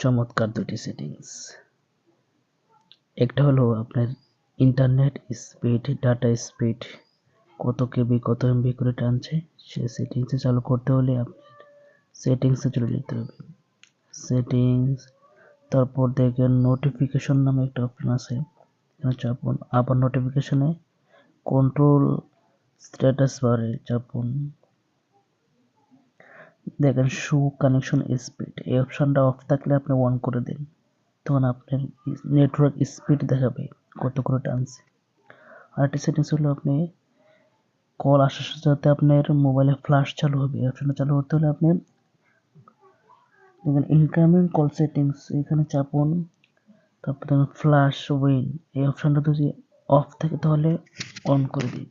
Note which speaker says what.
Speaker 1: চমৎকার দুটি সেটিংস। একটা হলো আপনার ইন্টারনেট স্পিড, ডাটা স্পিড কত কেবি কত এমবি করে টানছে, সে সেটিংসে চালু করতে হলে আপনার সেটিংসে চলে যেতে হবে। সেটিংস, তারপর দেখেন নোটিফিকেশন নামে একটা অপশন আছে, এখানে চাপুন। আবার নোটিফিকেশনে কন্ট্রোল স্ট্যাটাস বারে চাপুন। দেখেন শো কানেকশন স্পিড, এই অপশনটা অফ থাকলে আপনি অন করে দিন, তখন আপনার নেটওয়ার্ক স্পিড দেখাবে কত করে টানছে। আরেকটি সেটিংস হলো আপনি কল আসার সাথে সাথে আপনার মোবাইলে ফ্ল্যাশ চালু হবে, এই অপশনটা চালু করতে হলে আপনি দেখেন ইনকামিং কল সেটিংস, এখানে চাপুন। তারপর দেখেন ফ্ল্যাশ উইন, এই অপশনটা যদি অফ থাকে তাহলে অন করে দিন।